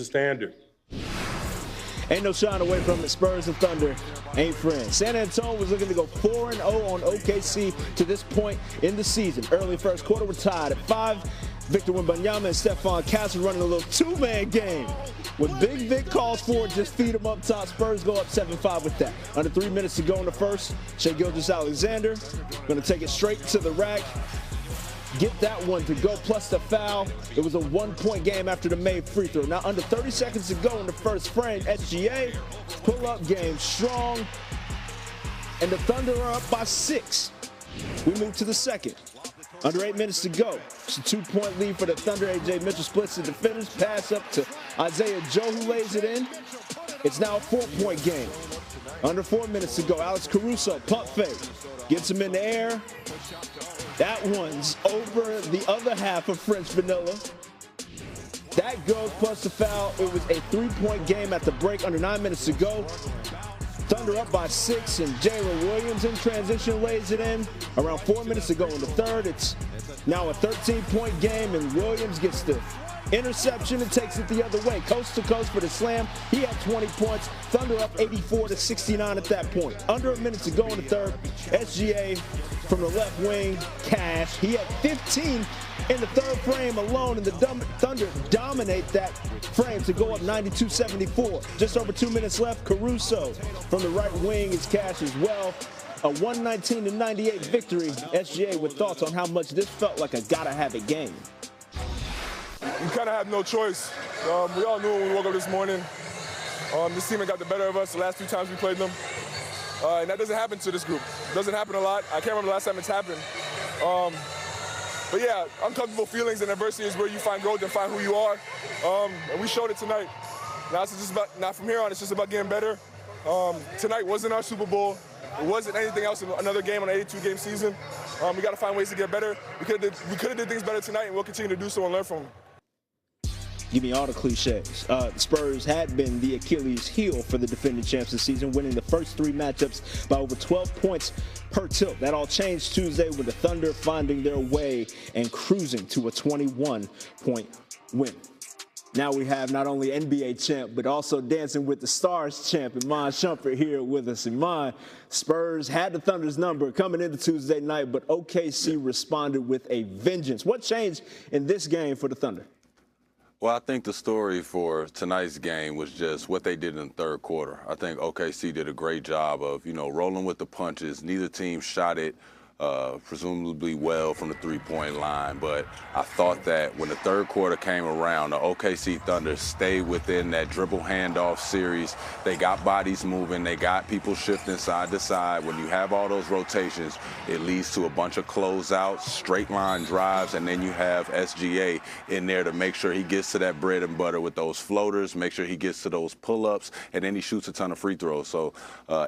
the standard. Ain't no shying away from it. Spurs and Thunder ain't friends. San Antonio was looking to go 4-0 on OKC to this point in the season. Early first quarter, we're tied at 5. Victor Wembanyama and Stephon Castle running a little two-man game. When Big Vic calls for it, just feed him up top. Spurs go up 7-5 with that. Under 3 minutes to go in the first. Shai Gilgeous-Alexander going to take it straight to the rack. Get that one to go, plus the foul. It was a one-point game after the made free throw. Now, under 30 seconds to go in the first frame, SGA, pull-up game strong, and the Thunder are up by 6. We move to the second. Under 8 minutes to go. It's a 2-point lead for the Thunder. A.J. Mitchell splits the defenders, pass up to Isaiah Joe, who lays it in. It's now a 4-point game. Under 4 minutes to go. Alex Caruso, pump fake, gets him in the air. That one's over the other half of French Vanilla. That goes plus the foul. It was a 3-point game at the break. Under 9 minutes to go. Thunder up by 6, and Jalen Williams in transition lays it in. Around 4 minutes to go in the third. It's now a 13-point game, and Williams gets the interception and takes it the other way. Coast to coast for the slam. He had 20 points. Thunder up 84-69 at that point. Under a minute to go in the third. SGA from the left wing, Cash. He had 15 in the third frame alone, and the Thunder dominate that frame to go up 92-74. Just over 2 minutes left. Caruso from the right wing is Cash as well. A 119-98 victory. SGA with thoughts on how much this felt like a gotta-have-it game. We kind of had no choice. We all knew when we woke up this morning. This team had got the better of us the last 2 times we played them. And that doesn't happen to this group. It doesn't happen a lot. I can't remember the last time it's happened. But yeah, uncomfortable feelings and adversity is where you find growth and find who you are. And we showed it tonight. Now it's just about, now from here on, it's just about getting better. Tonight wasn't our Super Bowl. It wasn't anything else in another game on an 82-game season. We got to find ways to get better. We could have did things better tonight, and we'll continue to do so and learn from them. Give me all the cliches. The Spurs had been the Achilles heel for the defending champs this season, winning the first 3 matchups by over 12 points per tilt. That all changed Tuesday with the Thunder finding their way and cruising to a 21-point win. Now we have not only NBA champ, but also Dancing with the Stars champ, Iman Shumpert, here with us. Iman, Spurs had the Thunder's number coming into Tuesday night, but OKC responded with a vengeance. What changed in this game for the Thunder? Well, I think the story for tonight's game was just what they did in the third quarter. I think OKC did a great job of, rolling with the punches. Neither team shot it presumably well from the three-point line, but I thought that when the third quarter came around, the OKC Thunder stayed within that dribble handoff series. They got bodies moving. They got people shifting side to side. When you have all those rotations, it leads to a bunch of closeouts, straight-line drives, and then you have SGA in there to make sure he gets to that bread and butter with those floaters, make sure he gets to those pull-ups, and then he shoots a ton of free throws. So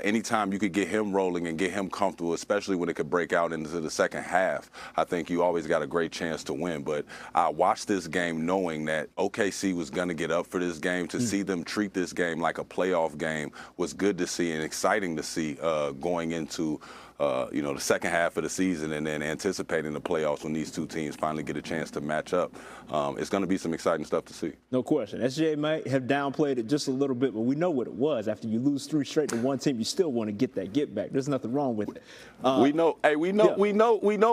anytime you could get him rolling and get him comfortable, especially when it could break out into the second half, I think you always got a great chance to win. But I watched this game knowing that OKC was going to get up for this game. To see them treat this game like a playoff game was good to see and exciting to see going into the second half of the season, and then anticipating the playoffs when these two teams finally get a chance to match up. It's going to be some exciting stuff to see. No question. SGA might have downplayed it just a little bit, but we know what it was. After you lose 3 straight to one team, you still want to get that get back. There's nothing wrong with it. We know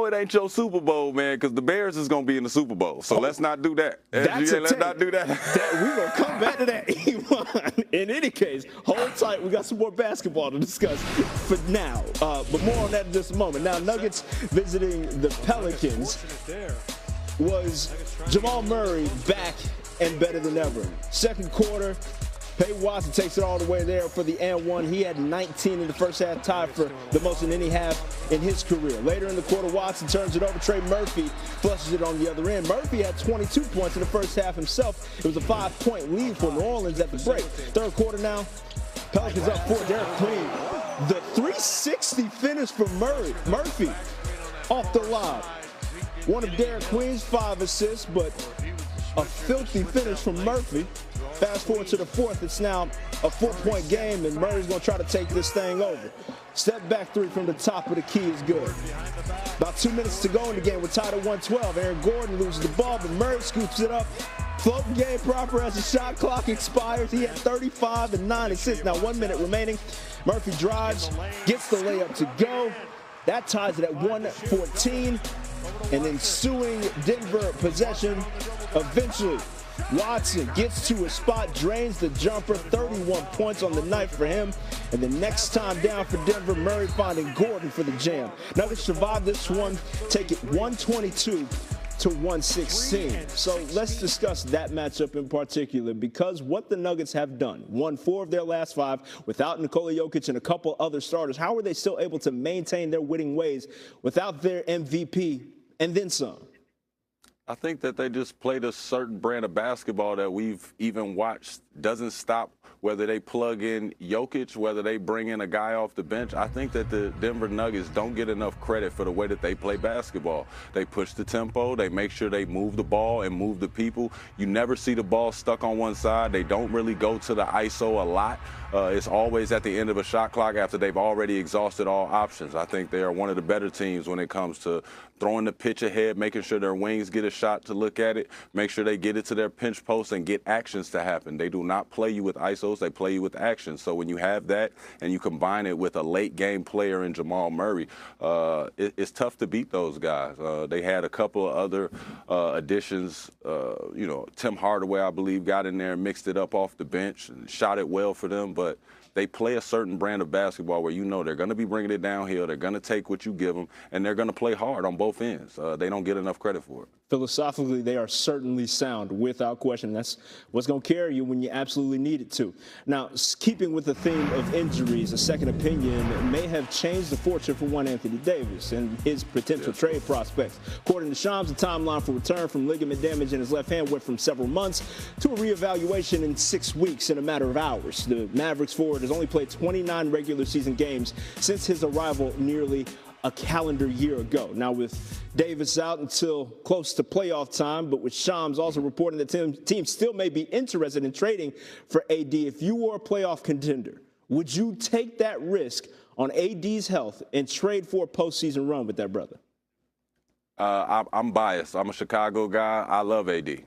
it ain't your Super Bowl, man, because the Bears is going to be in the Super Bowl. So let's not do that. Let's not do that. We're going to come back to that. In any case, hold tight. We got some more basketball to discuss for now. But more on that in just a moment. Now, Nuggets visiting the Pelicans. Was Jamal Murray back and better than ever? Second quarter, Peyton Watson takes it all the way there for the and one. He had 19 in the first half, tied for the most in any half in his career. Later in the quarter, Watson turns it over. Trey Murphy flushes it on the other end. Murphy had 22 points in the first half himself. It was a 5-point lead for New Orleans at the break. Third quarter now, Pelicans up 4. Derek Queen. The 360 finish for Murphy off the lob. One of Derek Queen's 5 assists, but a filthy finish from Murphy. Fast forward to the fourth, it's now a 4-point game, and Murray's going to try to take this thing over. Step back 3 from the top of the key is good. About 2 minutes to go in the game. We're tied at 112. Aaron Gordon loses the ball, but Murray scoops it up Floating game proper as the shot clock expires. He had 35 and 9 assists. Now 1 minute remaining. Murphy drives, gets the layup to go. That ties it at 114. An ensuing Denver possession. Eventually, Watson gets to a spot, drains the jumper, 31 points on the night for him. And the next time down for Denver, Murray finding Gordon for the jam. Nuggets survive this one, take it 122 to 116. So let's discuss that matchup in particular, because what the Nuggets have done, won 4 of their last 5 without Nikola Jokic and a couple other starters. How are they still able to maintain their winning ways without their MVP and then some? I think that they just played a certain brand of basketball that we've even watched. Doesn't stop whether they plug in Jokic, whether they bring in a guy off the bench. I think that the Denver Nuggets don't get enough credit for the way that they play basketball. They push the tempo. They make sure they move the ball and move the people. You never see the ball stuck on one side. They don't really go to the ISO a lot. It's always at the end of a shot clock after they've already exhausted all options. I think they are one of the better teams when it comes to throwing the pitch ahead, making sure their wings get a shot to look at it, make sure they get it to their pinch post and get actions to happen. They do not play you with ISOs, they play you with actions. So when you have that and you combine it with a late game player in Jamal Murray, it's tough to beat those guys. They had a couple of other additions. Tim Hardaway, I believe, got in there and mixed it up off the bench and shot it well for them. But they play a certain brand of basketball where they're going to be bringing it downhill, they're going to take what you give them, and they're going to play hard on both ends. They don't get enough credit for it. Philosophically, they are certainly sound, without question. That's what's going to carry you when you absolutely need it to. Now, keeping with the theme of injuries, a second opinion may have changed the fortune for one Anthony Davis and his potential trade prospects. According to Shams, the timeline for return from ligament damage in his left hand went from several months to a reevaluation in 6 weeks in a matter of hours. The Mavericks forward has only played 29 regular season games since his arrival nearly a calendar year ago. Now, with Davis out until close to playoff time, but with Shams also reporting that teams still may be interested in trading for AD. If you were a playoff contender, would you take that risk on AD's health and trade for a postseason run with that brother? I'm biased. I'm a Chicago guy. I love AD.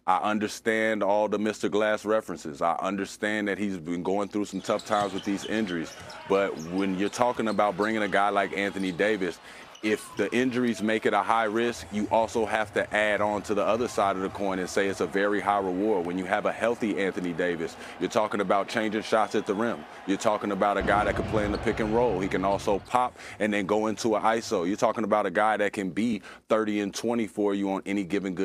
I understand all the Mr. Glass references. I understand that he's been going through some tough times with these injuries. But when you're talking about bringing a guy like Anthony Davis, if the injuries make it a high risk, you also have to add on to the other side of the coin and say it's a very high reward. When you have a healthy Anthony Davis, you're talking about changing shots at the rim. You're talking about a guy that can play in the pick and roll. He can also pop and then go into an ISO. You're talking about a guy that can be 30 and 20 for you on any given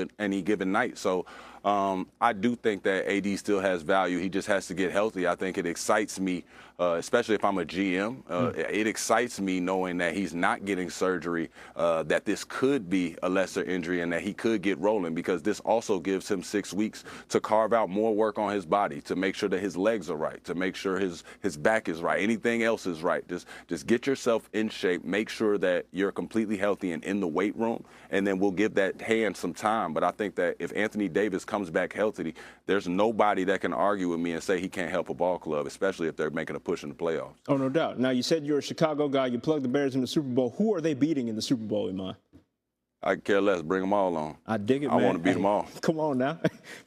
night. So I do think that AD still has value. He just has to get healthy. I think it excites me, especially if I'm a GM. It excites me knowing that he's not getting surgery, that this could be a lesser injury and that he could get rolling, because this also gives him 6 weeks to carve out more work on his body, to make sure that his legs are right, to make sure his back is right, anything else is right. Just get yourself in shape, make sure that you're completely healthy and in the weight room, and then we'll give that hand some time. But I think that if Anthony Davis comes back healthy, there's nobody that can argue with me and say he can't help a ball club, especially if they're making a push in the playoffs. Oh, no doubt. Now, you said you're a Chicago guy. You plugged the Bears in the Super Bowl. Who are they beating in the Super Bowl, in mind? I care less. Bring them all on. I dig it, man. I want to beat them all. Come on now.